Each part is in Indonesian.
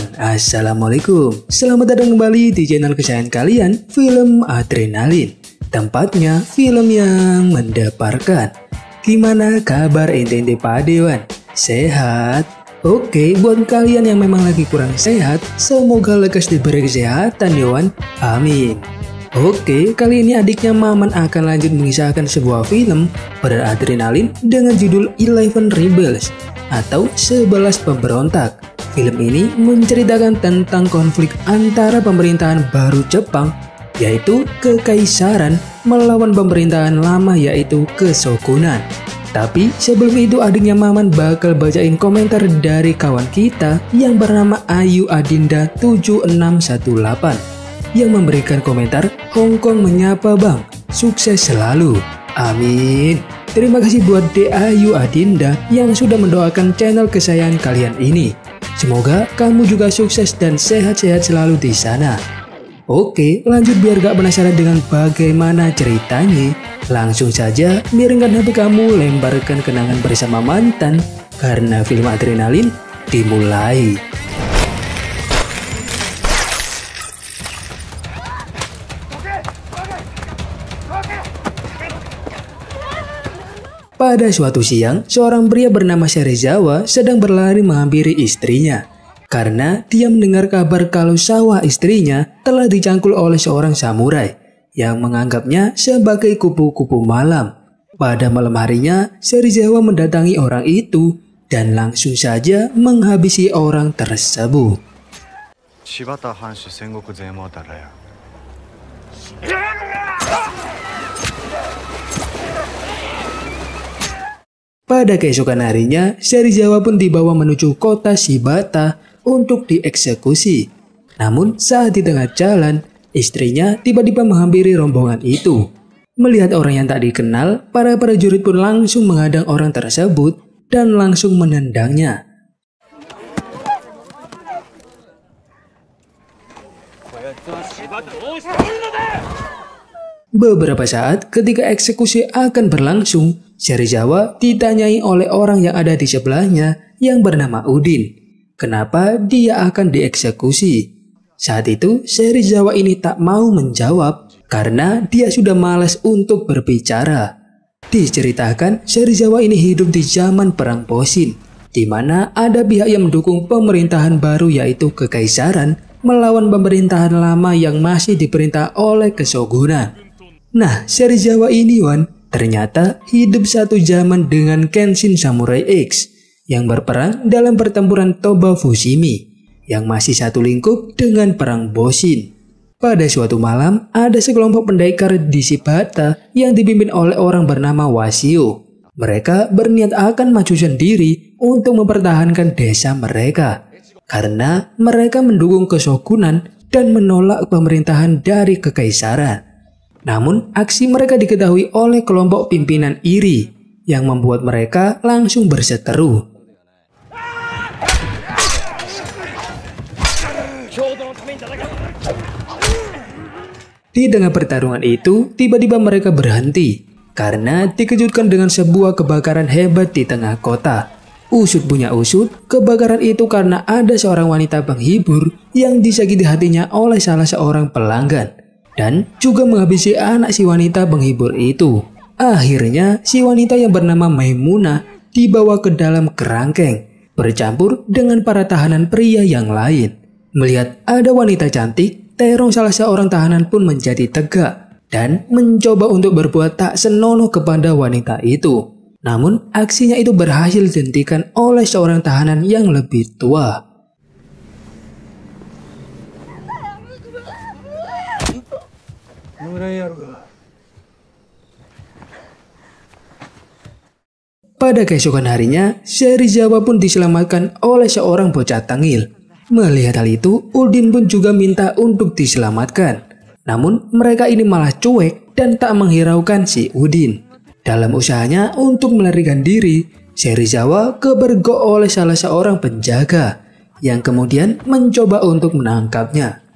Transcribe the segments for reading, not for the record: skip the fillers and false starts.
teman-teman, Assalamualaikum. Selamat datang kembali di channel kesayangan kalian, Film Adrenalin. Tempatnya film yang mendebarkan. Gimana kabar ente-ente padewan? Sehat? Oke, buat kalian yang memang lagi kurang sehat, semoga lekas diberi kesehatan Dewan. Amin. Oke, kali ini adiknya Maman akan lanjut mengisahkan sebuah film beradrenalin dengan judul 11 Rebels atau 11 Pemberontak. Film ini menceritakan tentang konflik antara pemerintahan baru Jepang, yaitu Kekaisaran, melawan pemerintahan lama yaitu Keshogunan. Tapi sebelum itu adiknya Maman bakal bacain komentar dari kawan kita yang bernama Ayu Adinda 7618 yang memberikan komentar, "Hongkong menyapa Bang, sukses selalu, amin." Terima kasih buat Ayu Adinda yang sudah mendoakan channel kesayangan kalian ini. Semoga kamu juga sukses dan sehat-sehat selalu di sana. Oke, lanjut biar gak penasaran dengan bagaimana ceritanya. Langsung saja miringkan HP kamu, lemparkan kenangan bersama mantan, karena film adrenalin dimulai. Pada suatu siang, seorang pria bernama Serizawa sedang berlari menghampiri istrinya. Karena dia mendengar kabar kalau sawah istrinya telah dicangkul oleh seorang samurai yang menganggapnya sebagai kupu-kupu malam. Pada malam harinya, Serizawa mendatangi orang itu dan langsung saja menghabisi orang tersebut. Shibata Hanshu Sengoku Zenmoto ya. Pada keesokan harinya, Serizawa pun dibawa menuju kota Shibata untuk dieksekusi. Namun saat di tengah jalan, istrinya tiba-tiba menghampiri rombongan itu. Melihat orang yang tak dikenal, para prajurit pun langsung menghadang orang tersebut dan langsung menendangnya. Beberapa saat ketika eksekusi akan berlangsung, Serizawa ditanyai oleh orang yang ada di sebelahnya yang bernama Udin, kenapa dia akan dieksekusi. Saat itu Serizawa ini tak mau menjawab karena dia sudah malas untuk berbicara. Diceritakan Serizawa ini hidup di zaman perang Boshin, di mana ada pihak yang mendukung pemerintahan baru yaitu Kekaisaran melawan pemerintahan lama yang masih diperintah oleh Keshogunan. Nah, Serizawa ini ternyata hidup satu zaman dengan Kenshin Samurai X yang berperang dalam pertempuran Toba Fushimi yang masih satu lingkup dengan perang Boshin. Pada suatu malam, ada sekelompok pendekar di Shibata yang dipimpin oleh orang bernama Wasio. Mereka berniat akan maju sendiri untuk mempertahankan desa mereka karena mereka mendukung Keshogunan dan menolak pemerintahan dari Kekaisaran. Namun aksi mereka diketahui oleh kelompok pimpinan iri yang membuat mereka langsung berseteru. Di tengah pertarungan itu, tiba-tiba mereka berhenti karena dikejutkan dengan sebuah kebakaran hebat di tengah kota. Usut punya usut, kebakaran itu karena ada seorang wanita penghibur yang disakiti hatinya oleh salah seorang pelanggan dan juga menghabisi anak si wanita penghibur itu. Akhirnya si wanita yang bernama Maimunah dibawa ke dalam kerangkeng bercampur dengan para tahanan pria yang lain. Melihat ada wanita cantik, terong salah seorang tahanan pun menjadi tegak dan mencoba untuk berbuat tak senonoh kepada wanita itu. Namun aksinya itu berhasil dihentikan oleh seorang tahanan yang lebih tua. Pada keesokan harinya, Serizawa pun diselamatkan oleh seorang bocah tengil. Melihat hal itu, Udin pun juga minta untuk diselamatkan. Namun mereka ini malah cuek dan tak menghiraukan si Udin. Dalam usahanya untuk melarikan diri, Serizawa kebergok oleh salah seorang penjaga yang kemudian mencoba untuk menangkapnya.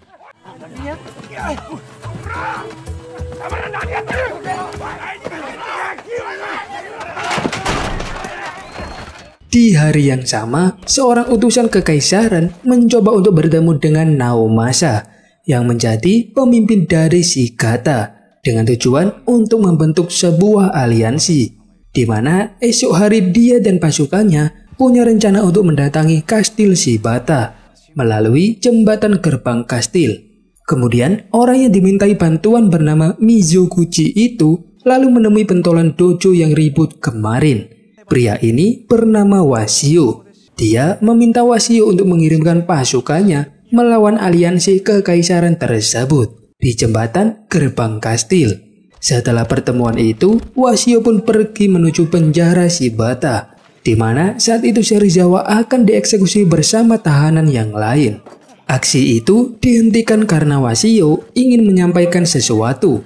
Di hari yang sama, seorang utusan kekaisaran mencoba untuk bertemu dengan Naomasa yang menjadi pemimpin dari Shigata dengan tujuan untuk membentuk sebuah aliansi, di mana esok hari dia dan pasukannya punya rencana untuk mendatangi kastil Shibata melalui jembatan gerbang kastil. Kemudian orang yang dimintai bantuan bernama Mizoguchi itu lalu menemui pentolan dojo yang ribut kemarin. Pria ini bernama Wasio. Dia meminta Wasio untuk mengirimkan pasukannya melawan aliansi kekaisaran tersebut di jembatan gerbang kastil. Setelah pertemuan itu, Wasio pun pergi menuju penjara Shibata, di mana saat itu Serizawa akan dieksekusi bersama tahanan yang lain. Aksi itu dihentikan karena Wasio ingin menyampaikan sesuatu,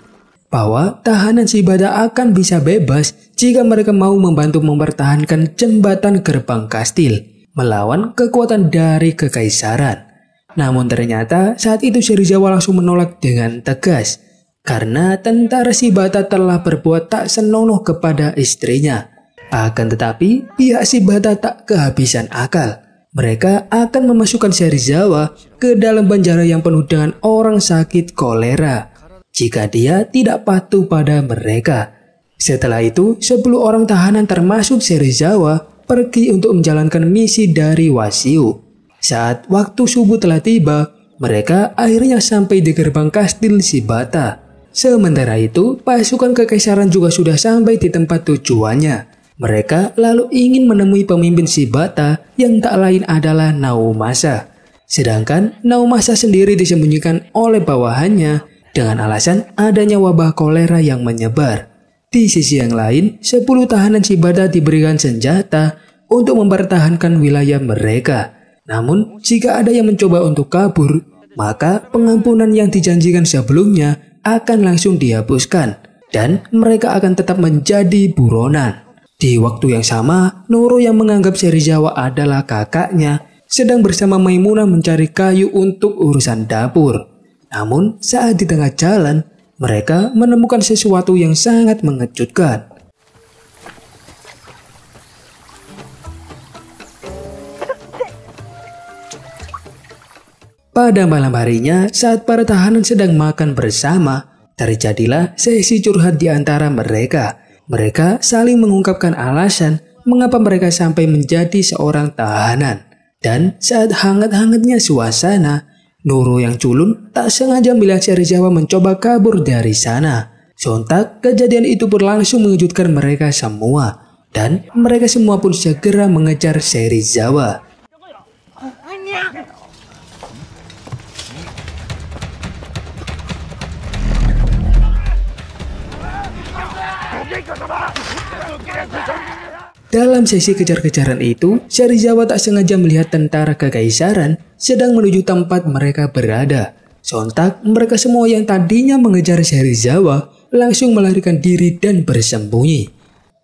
bahwa tahanan Shibata akan bisa bebas jika mereka mau membantu mempertahankan jembatan gerbang kastil melawan kekuatan dari kekaisaran. Namun ternyata saat itu Serizawa langsung menolak dengan tegas karena tentara Shibata telah berbuat tak senonoh kepada istrinya. Akan tetapi pihak Shibata tak kehabisan akal. Mereka akan memasukkan Serizawa ke dalam penjara yang penuh dengan orang sakit kolera jika dia tidak patuh pada mereka. Setelah itu, 10 orang tahanan termasuk Serizawa pergi untuk menjalankan misi dari Wasio. Saat waktu subuh telah tiba, mereka akhirnya sampai di gerbang kastil Shibata. Sementara itu, pasukan kekaisaran juga sudah sampai di tempat tujuannya. Mereka lalu ingin menemui pemimpin Shibata yang tak lain adalah Naomasa. Sedangkan Naomasa sendiri disembunyikan oleh bawahannya dengan alasan adanya wabah kolera yang menyebar. Di sisi yang lain, 10 tahanan Shibata diberikan senjata untuk mempertahankan wilayah mereka. Namun, jika ada yang mencoba untuk kabur, maka pengampunan yang dijanjikan sebelumnya akan langsung dihapuskan dan mereka akan tetap menjadi buronan. Di waktu yang sama, Noro yang menganggap Serizawa adalah kakaknya sedang bersama Maimunah mencari kayu untuk urusan dapur. Namun saat di tengah jalan, mereka menemukan sesuatu yang sangat mengejutkan. Pada malam harinya, saat para tahanan sedang makan bersama, terjadilah sesi curhat di antara mereka. Mereka saling mengungkapkan alasan mengapa mereka sampai menjadi seorang tahanan. Dan saat hangat-hangatnya suasana, Noro yang culun tak sengaja melihat Serizawa mencoba kabur dari sana. Sontak kejadian itu pun langsung mengejutkan mereka semua. Dan mereka semua pun segera mengejar Serizawa. Dalam sesi kejar-kejaran itu, Serizawa tak sengaja melihat tentara kekaisaran sedang menuju tempat mereka berada. Sontak, mereka semua yang tadinya mengejar Serizawa langsung melarikan diri dan bersembunyi.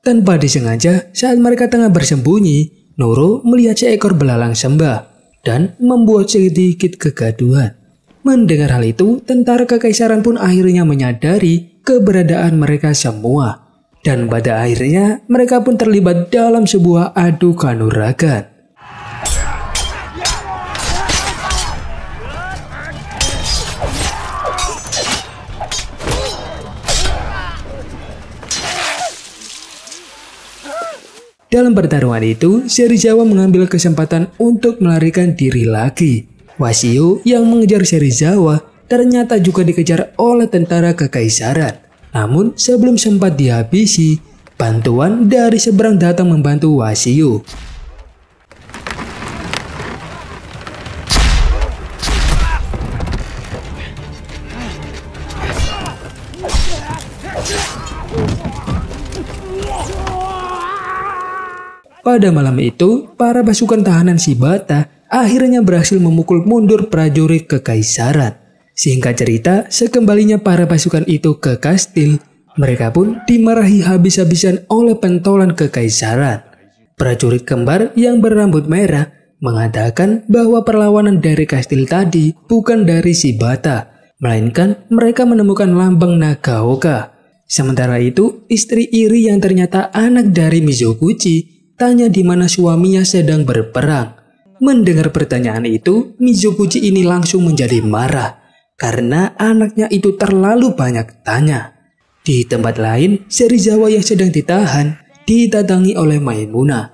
Tanpa disengaja, saat mereka tengah bersembunyi, Noro melihat seekor belalang sembah dan membuat sedikit kegaduhan. Mendengar hal itu, tentara kekaisaran pun akhirnya menyadari keberadaan mereka semua. Dan pada akhirnya mereka pun terlibat dalam sebuah adu kanuragan. Dalam pertarungan itu, Serizawa mengambil kesempatan untuk melarikan diri lagi. Wasio yang mengejar Serizawa ternyata juga dikejar oleh tentara kekaisaran. Namun sebelum sempat dihabisi, bantuan dari seberang datang membantu Wasio. Pada malam itu, para pasukan tahanan Shibata akhirnya berhasil memukul mundur prajurit kekaisaran. Singkat cerita, sekembalinya para pasukan itu ke kastil, mereka pun dimarahi habis-habisan oleh pentolan kekaisaran. Prajurit kembar yang berambut merah mengatakan bahwa perlawanan dari kastil tadi bukan dari Shibata, melainkan mereka menemukan lambang Nagaoka. Sementara itu, istri iri yang ternyata anak dari Mizoguchi tanya di mana suaminya sedang berperang. Mendengar pertanyaan itu, Mizoguchi ini langsung menjadi marah karena anaknya itu terlalu banyak tanya. Di tempat lain, Serizawa yang sedang ditahan didatangi oleh Maimuna.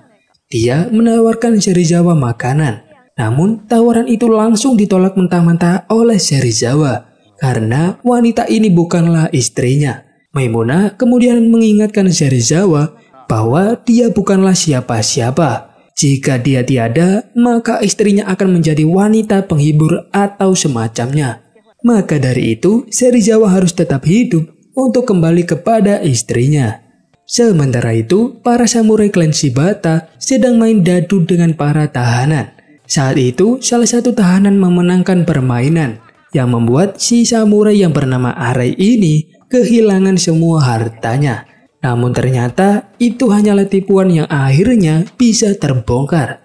Dia menawarkan Serizawa makanan, namun tawaran itu langsung ditolak mentah-mentah oleh Serizawa karena wanita ini bukanlah istrinya. Maimuna kemudian mengingatkan Serizawa bahwa dia bukanlah siapa-siapa. Jika dia tiada, maka istrinya akan menjadi wanita penghibur atau semacamnya. Maka dari itu, Serizawa harus tetap hidup untuk kembali kepada istrinya. Sementara itu, para samurai klan Shibata sedang main dadu dengan para tahanan. Saat itu, salah satu tahanan memenangkan permainan yang membuat si samurai yang bernama Arai ini kehilangan semua hartanya. Namun ternyata itu hanyalah tipuan yang akhirnya bisa terbongkar.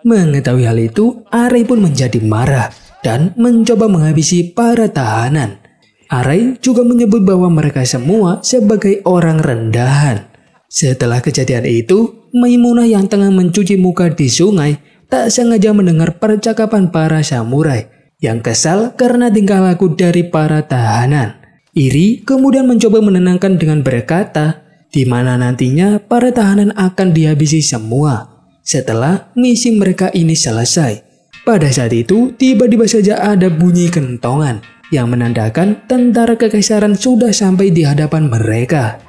Mengetahui hal itu, Arai pun menjadi marah dan mencoba menghabisi para tahanan. Arai juga menyebut bahwa mereka semua sebagai orang rendahan. Setelah kejadian itu, Maimunah yang tengah mencuci muka di sungai tak sengaja mendengar percakapan para samurai yang kesal karena tingkah laku dari para tahanan. Iri kemudian mencoba menenangkan dengan berkata, di mana nantinya para tahanan akan dihabisi semua setelah misi mereka ini selesai. Pada saat itu, tiba-tiba saja ada bunyi kentongan yang menandakan tentara kekaisaran sudah sampai di hadapan mereka.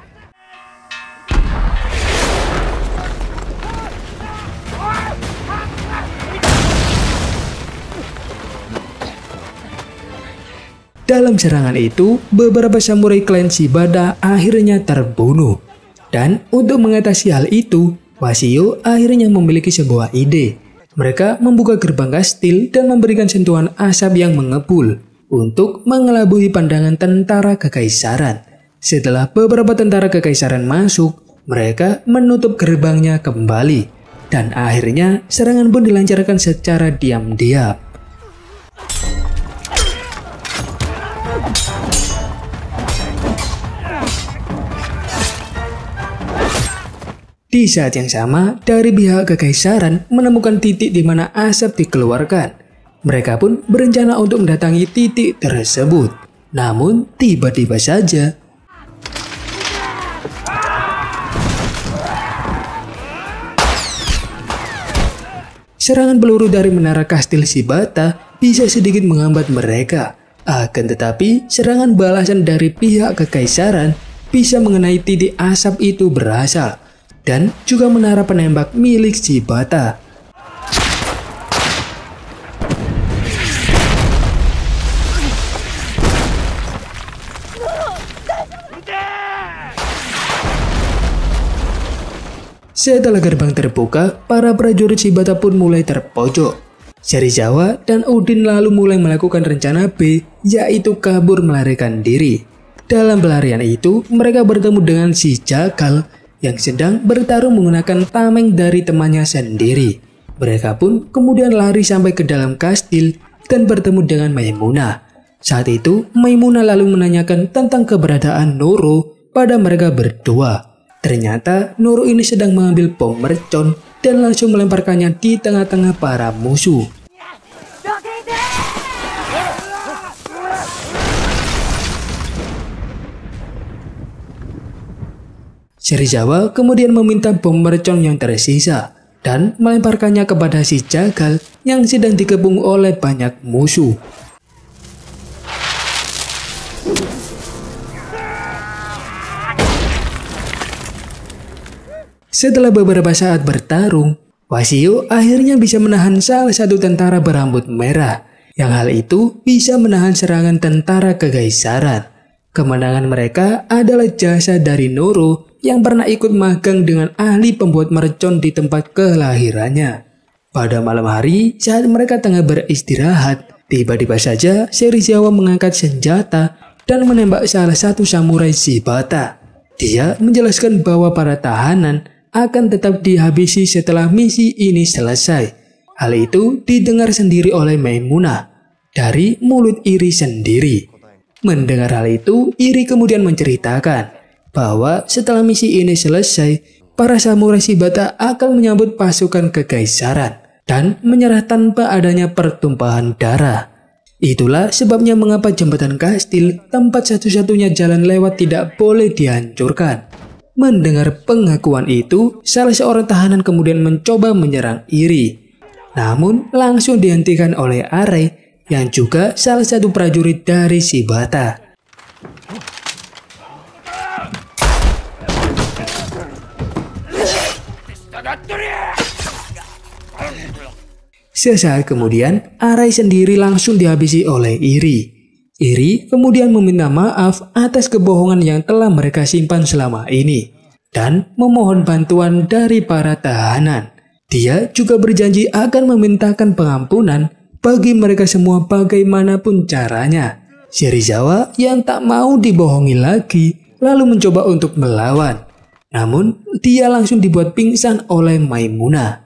Dalam serangan itu, beberapa samurai klan Shibata akhirnya terbunuh. Dan untuk mengatasi hal itu, Wasio akhirnya memiliki sebuah ide. Mereka membuka gerbang kastil dan memberikan sentuhan asap yang mengepul untuk mengelabui pandangan tentara kekaisaran. Setelah beberapa tentara kekaisaran masuk, mereka menutup gerbangnya kembali. Dan akhirnya serangan pun dilancarkan secara diam-diam. Di saat yang sama, dari pihak kekaisaran menemukan titik di mana asap dikeluarkan. Mereka pun berencana untuk mendatangi titik tersebut. Namun, tiba-tiba saja serangan peluru dari menara kastil Shibata bisa sedikit menghambat mereka. Akan tetapi, serangan balasan dari pihak kekaisaran bisa mengenai titik asap itu berasal dan juga menara penembak milik Shibata. Setelah gerbang terbuka, para prajurit Shibata pun mulai terpojok. Serizawa dan Udin lalu mulai melakukan rencana B, yaitu kabur melarikan diri. Dalam pelarian itu, mereka bertemu dengan si Jagal yang sedang bertarung menggunakan tameng dari temannya sendiri. Mereka pun kemudian lari sampai ke dalam kastil dan bertemu dengan Maimunah. Saat itu, Maimunah lalu menanyakan tentang keberadaan Noro pada mereka berdua. Ternyata Noro ini sedang mengambil bom mercon dan langsung melemparkannya di tengah-tengah para musuh. Serizawa kemudian meminta bom mercon yang tersisa dan melemparkannya kepada si Jagal yang sedang dikepung oleh banyak musuh. Setelah beberapa saat bertarung, Wasio akhirnya bisa menahan salah satu tentara berambut merah, yang hal itu bisa menahan serangan tentara kekaisaran. Kemenangan mereka adalah jasa dari Noro yang pernah ikut magang dengan ahli pembuat mercon di tempat kelahirannya. Pada malam hari, saat mereka tengah beristirahat, tiba-tiba saja Serizawa mengangkat senjata dan menembak salah satu samurai Shibata. Dia menjelaskan bahwa para tahanan akan tetap dihabisi setelah misi ini selesai. Hal itu didengar sendiri oleh Maimunah dari mulut Iri sendiri. Mendengar hal itu, Iri kemudian menceritakan bahwa setelah misi ini selesai, para samurai Shibata akan menyambut pasukan kekaisaran dan menyerah tanpa adanya pertumpahan darah. Itulah sebabnya mengapa jembatan kastil, tempat satu-satunya jalan lewat, tidak boleh dihancurkan. Mendengar pengakuan itu, salah seorang tahanan kemudian mencoba menyerang Iri. Namun langsung dihentikan oleh Arei yang juga salah satu prajurit dari Shibata. Sesaat kemudian, Arei sendiri langsung dihabisi oleh Iri. Iri kemudian meminta maaf atas kebohongan yang telah mereka simpan selama ini dan memohon bantuan dari para tahanan. Dia juga berjanji akan memintakan pengampunan bagi mereka semua bagaimanapun caranya. Serizawa yang tak mau dibohongi lagi lalu mencoba untuk melawan. Namun dia langsung dibuat pingsan oleh Maimuna.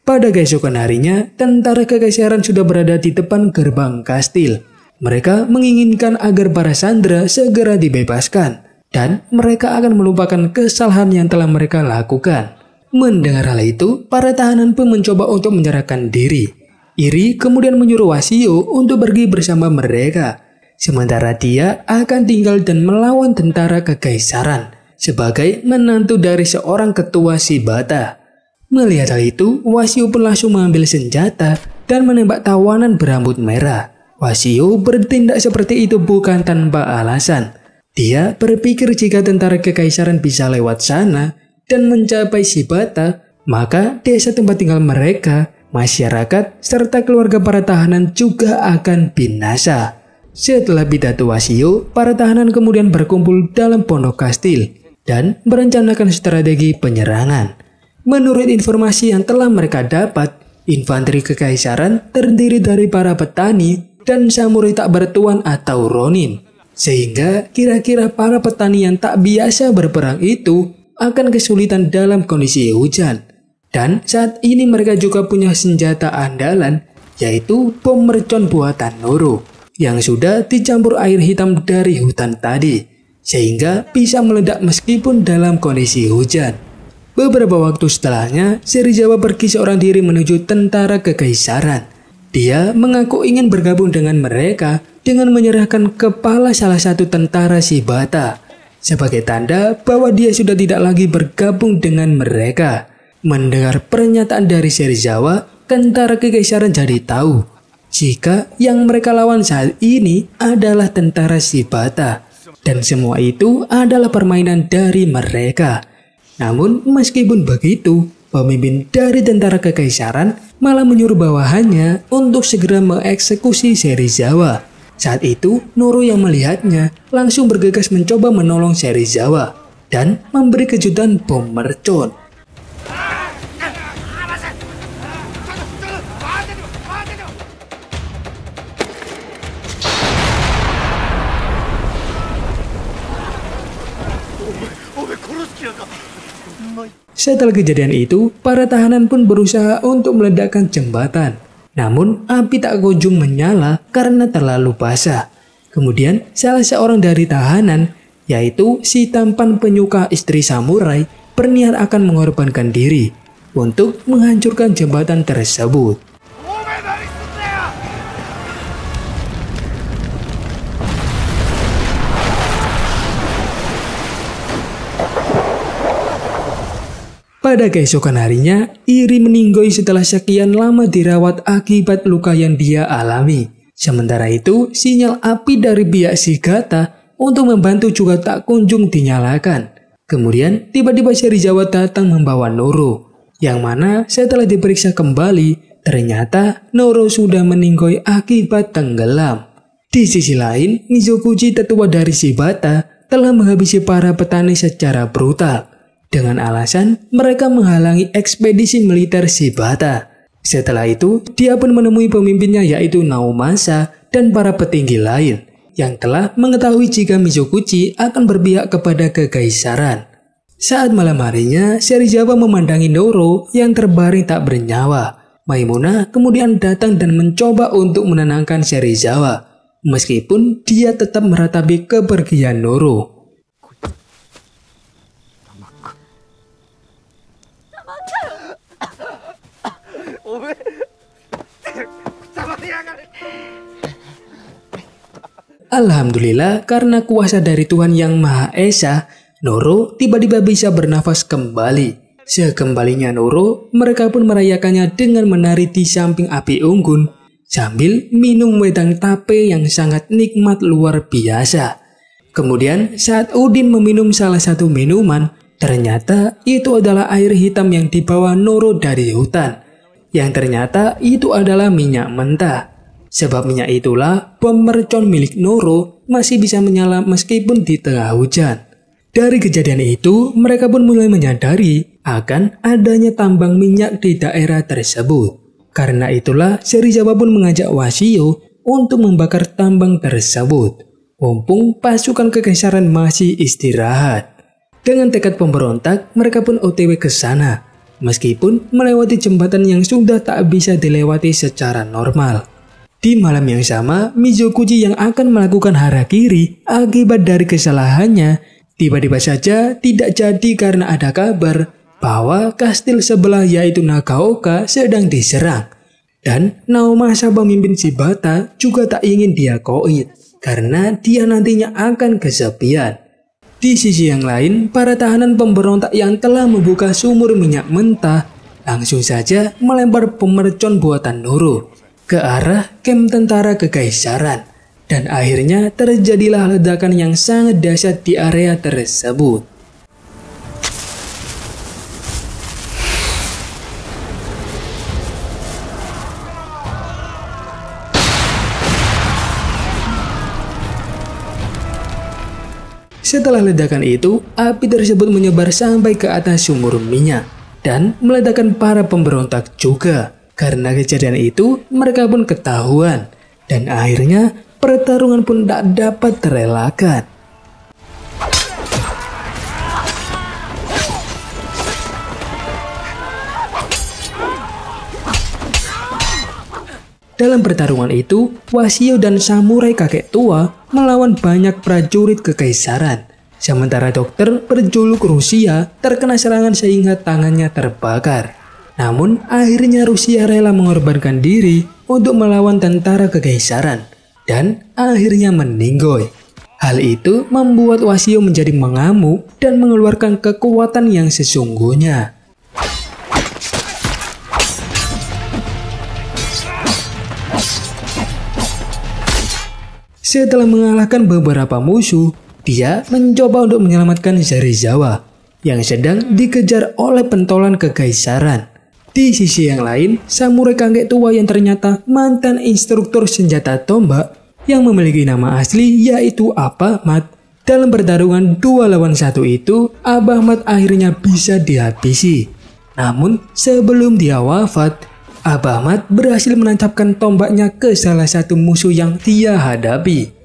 Pada keesokan harinya, tentara kekaisaran sudah berada di depan gerbang kastil. Mereka menginginkan agar para sandera segera dibebaskan, dan mereka akan melupakan kesalahan yang telah mereka lakukan. Mendengar hal itu, para tahanan pun mencoba untuk menyerahkan diri. Iri kemudian menyuruh Wasio untuk pergi bersama mereka, sementara dia akan tinggal dan melawan tentara kekaisaran sebagai menantu dari seorang ketua Shibata. Melihat hal itu, Wasio pun langsung mengambil senjata dan menembak tawanan berambut merah. Wasio bertindak seperti itu bukan tanpa alasan. Dia berpikir jika tentara kekaisaran bisa lewat sana dan mencapai Shibata, maka desa tempat tinggal mereka, masyarakat, serta keluarga para tahanan juga akan binasa. Setelah pidato Wasio, para tahanan kemudian berkumpul dalam pondok kastil dan merencanakan strategi penyerangan. Menurut informasi yang telah mereka dapat, infanteri kekaisaran terdiri dari para petani dan samurai tak bertuan atau ronin. Sehingga kira-kira para petani yang tak biasa berperang itu akan kesulitan dalam kondisi hujan. Dan saat ini mereka juga punya senjata andalan, yaitu bom mercon buatan Noro, yang sudah dicampur air hitam dari hutan tadi, sehingga bisa meledak meskipun dalam kondisi hujan. Beberapa waktu setelahnya, Serizawa pergi seorang diri menuju tentara kekaisaran. Dia mengaku ingin bergabung dengan mereka dengan menyerahkan kepala salah satu tentara Shibata sebagai tanda bahwa dia sudah tidak lagi bergabung dengan mereka. Mendengar pernyataan dari Serizawa, tentara kekaisaran jadi tahu jika yang mereka lawan saat ini adalah tentara Shibata dan semua itu adalah permainan dari mereka. Namun meskipun begitu, pemimpin dari tentara kekaisaran malah menyuruh bawahannya untuk segera mengeksekusi Serizawa. Saat itu, Noro yang melihatnya langsung bergegas mencoba menolong Serizawa dan memberi kejutan bom mercon. Setelah kejadian itu, para tahanan pun berusaha untuk meledakkan jembatan. Namun, api tak kunjung menyala karena terlalu basah. Kemudian, salah seorang dari tahanan, yaitu si tampan penyuka istri samurai, berniat akan mengorbankan diri untuk menghancurkan jembatan tersebut. Pada keesokan harinya, Iri meninggoy setelah sekian lama dirawat akibat luka yang dia alami. Sementara itu, sinyal api dari pihak Shigata untuk membantu juga tak kunjung dinyalakan. Kemudian, tiba-tiba Serizawa datang membawa Noro, yang mana setelah diperiksa kembali, ternyata Noro sudah meninggoy akibat tenggelam. Di sisi lain, Mizoguchi tetua dari Shibata telah menghabisi para petani secara brutal, dengan alasan mereka menghalangi ekspedisi militer Shibata. Setelah itu, dia pun menemui pemimpinnya yaitu Naomasa dan para petinggi lain yang telah mengetahui jika Mizoguchi akan berpihak kepada kekaisaran. Saat malam harinya, Serizawa memandangi Noro yang terbaring tak bernyawa. Maimuna kemudian datang dan mencoba untuk menenangkan Serizawa. meskipun dia tetap meratapi kepergian Noro. Alhamdulillah, karena kuasa dari Tuhan Yang Maha Esa, Noro tiba-tiba bisa bernafas kembali. Sekembalinya Noro, mereka pun merayakannya dengan menari di samping api unggun sambil minum wedang tape yang sangat nikmat luar biasa. Kemudian saat Udin meminum salah satu minuman, ternyata itu adalah air hitam yang dibawa Noro dari hutan. Yang ternyata itu adalah minyak mentah. Sebab minyak itulah bom mercon milik Noro masih bisa menyala meskipun di tengah hujan. Dari kejadian itu, mereka pun mulai menyadari akan adanya tambang minyak di daerah tersebut. Karena itulah, Serizawa pun mengajak Wasio untuk membakar tambang tersebut. Mumpung pasukan kekaisaran masih istirahat. Dengan tekad pemberontak, mereka pun OTW ke sana. Meskipun melewati jembatan yang sudah tak bisa dilewati secara normal. Di malam yang sama, Mizoguchi yang akan melakukan harakiri akibat dari kesalahannya, tiba-tiba saja tidak jadi karena ada kabar bahwa kastil sebelah yaitu Nagaoka sedang diserang. Dan Naomasa pemimpin Shibata juga tak ingin dia koit karena dia nantinya akan kesepian. Di sisi yang lain, para tahanan pemberontak yang telah membuka sumur minyak mentah langsung saja melempar pemercon buatan Noro ke arah kem tentara kekaisaran, dan akhirnya terjadilah ledakan yang sangat dahsyat di area tersebut. Setelah ledakan itu, api tersebut menyebar sampai ke atas sumur minyak dan meledakkan para pemberontak juga. Karena kejadian itu, mereka pun ketahuan, dan akhirnya pertarungan pun tak dapat terelakkan. Dalam pertarungan itu, Wasio dan samurai kakek tua melawan banyak prajurit kekaisaran. Sementara dokter berjuluk Rusia terkena serangan sehingga tangannya terbakar. Namun akhirnya Rusia rela mengorbankan diri untuk melawan tentara kekaisaran dan akhirnya meninggoy. Hal itu membuat Wasio menjadi mengamuk dan mengeluarkan kekuatan yang sesungguhnya. Setelah mengalahkan beberapa musuh, dia mencoba untuk menyelamatkan Serizawa yang sedang dikejar oleh pentolan kekaisaran. Di sisi yang lain, samurai kakek tua yang ternyata mantan instruktur senjata tombak yang memiliki nama asli yaitu Abahmat. Dalam pertarungan 2 lawan 1 itu, Abahmat akhirnya bisa dihabisi. Namun sebelum dia wafat, Abahmat berhasil menancapkan tombaknya ke salah satu musuh yang dia hadapi.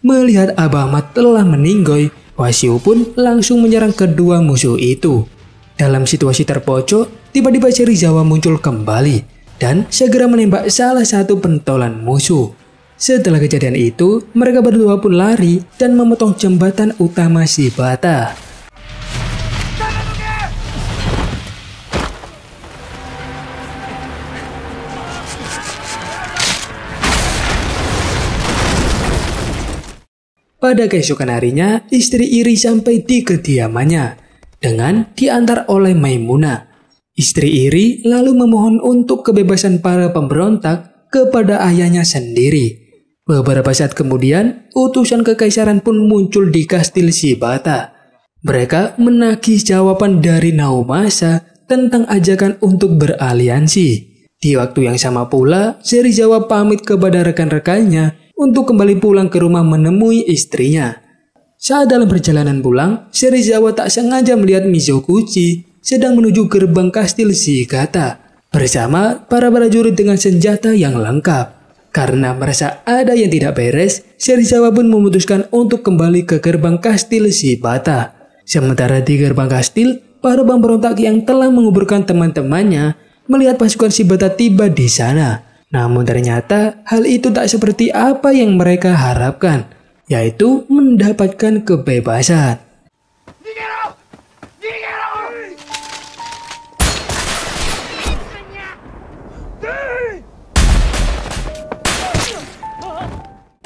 Melihat Abahmat telah meninggoy, Wasio pun langsung menyerang kedua musuh itu. Dalam situasi terpojok, tiba-tiba Serizawa muncul kembali dan segera menembak salah satu pentolan musuh. Setelah kejadian itu, mereka berdua pun lari dan memotong jembatan utama Shibata. Pada keesokan harinya, istri Iri sampai di kediamannya dengan diantar oleh Maimunah. Istri Iri lalu memohon untuk kebebasan para pemberontak kepada ayahnya sendiri. Beberapa saat kemudian, utusan kekaisaran pun muncul di kastil Shibata. Mereka menagih jawaban dari Naomasa tentang ajakan untuk beraliansi. Di waktu yang sama pula, Serizawa pamit kepada rekan-rekannya untuk kembali pulang ke rumah menemui istrinya. Saat dalam perjalanan pulang, Serizawa tak sengaja melihat Mizoguchi sedang menuju gerbang kastil Shigata bersama para prajurit dengan senjata yang lengkap. Karena merasa ada yang tidak beres, Serizawa pun memutuskan untuk kembali ke gerbang kastil Shibata. Sementara di gerbang kastil, para pemberontak yang telah menguburkan teman-temannya melihat pasukan Shibata tiba di sana. Namun ternyata hal itu tak seperti apa yang mereka harapkan, yaitu mendapatkan kebebasan.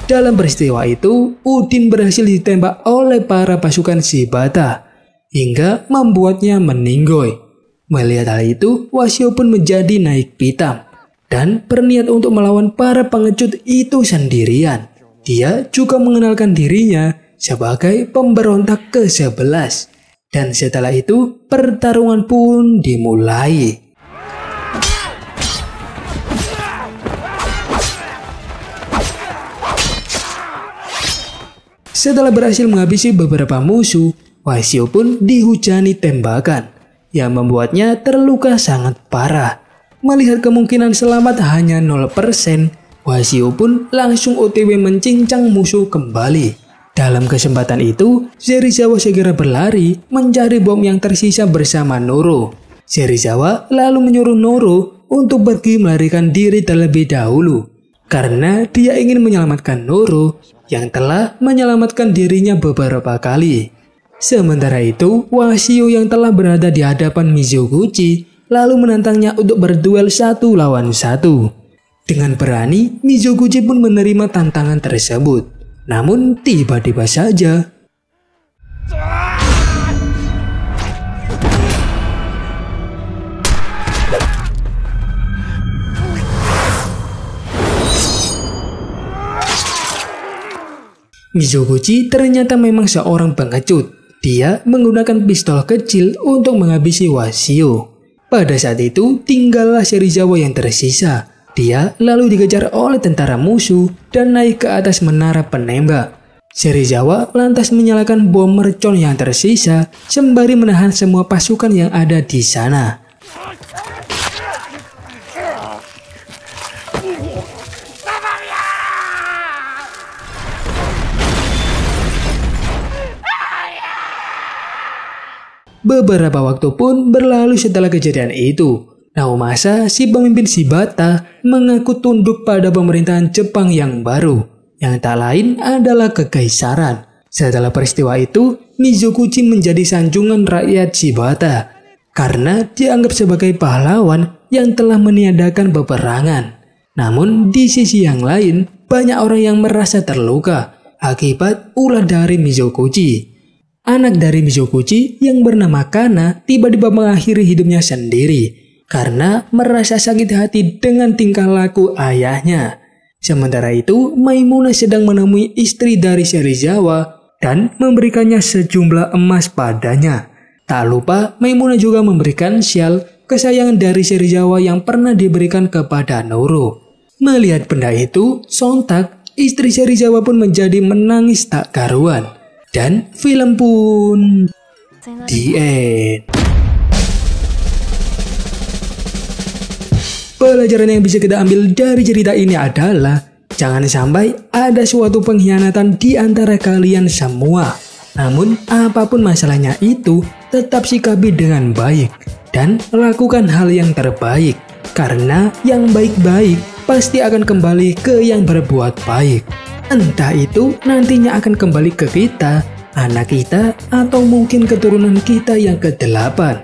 Dalam peristiwa itu, Udin berhasil ditembak oleh para pasukan Shibata hingga membuatnya meninggoy. Melihat hal itu, Wasio pun menjadi naik pitam dan berniat untuk melawan para pengecut itu sendirian. Dia juga mengenalkan dirinya sebagai pemberontak ke-11. Dan setelah itu, pertarungan pun dimulai. Setelah berhasil menghabisi beberapa musuh, Wasio pun dihujani tembakan yang membuatnya terluka sangat parah. Melihat kemungkinan selamat hanya 0%, Wasio pun langsung OTW mencincang musuh kembali. Dalam kesempatan itu, Serizawa segera berlari mencari bom yang tersisa bersama Noro. Serizawa lalu menyuruh Noro untuk pergi melarikan diri terlebih dahulu, karena dia ingin menyelamatkan Noro yang telah menyelamatkan dirinya beberapa kali. Sementara itu, Wasio yang telah berada di hadapan Mizoguchi lalu menantangnya untuk berduel 1 lawan 1. Dengan berani, Mizoguchi pun menerima tantangan tersebut. Namun tiba-tiba saja Mizoguchi ternyata memang seorang pengecut. Dia menggunakan pistol kecil untuk menghabisi Wasio. Pada saat itu, tinggallah Serizawa yang tersisa. Dia lalu dikejar oleh tentara musuh dan naik ke atas menara penembak. Serizawa lantas menyalakan bom mercon yang tersisa sembari menahan semua pasukan yang ada di sana. Beberapa waktu pun berlalu setelah kejadian itu. Naomasa, si pemimpin Shibata, mengaku tunduk pada pemerintahan Jepang yang baru, yang tak lain adalah kekaisaran. Setelah peristiwa itu, Mizoguchi menjadi sanjungan rakyat Shibata karena dianggap sebagai pahlawan yang telah meniadakan peperangan. Namun di sisi yang lain, banyak orang yang merasa terluka akibat ulah dari Mizoguchi. Anak dari Mizoguchi yang bernama Kana tiba-tiba mengakhiri hidupnya sendiri karena merasa sakit hati dengan tingkah laku ayahnya. Sementara itu, Maimuna sedang menemui istri dari Serizawa dan memberikannya sejumlah emas padanya. Tak lupa, Maimuna juga memberikan syal kesayangan dari Serizawa yang pernah diberikan kepada Noro. Melihat benda itu, sontak istri Serizawa pun menjadi menangis tak karuan. Dan film pun the end. Pelajaran yang bisa kita ambil dari cerita ini adalah jangan sampai ada suatu pengkhianatan di antara kalian semua. Namun apapun masalahnya itu, tetap sikapi dengan baik dan lakukan hal yang terbaik. Karena yang baik-baik pasti akan kembali ke yang berbuat baik. Entah itu nantinya akan kembali ke kita, anak kita, atau mungkin keturunan kita yang ke-8.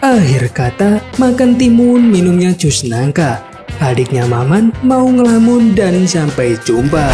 Akhir kata, makan timun, minumnya jus nangka. Adiknya Maman mau ngelamun dan sampai jumpa.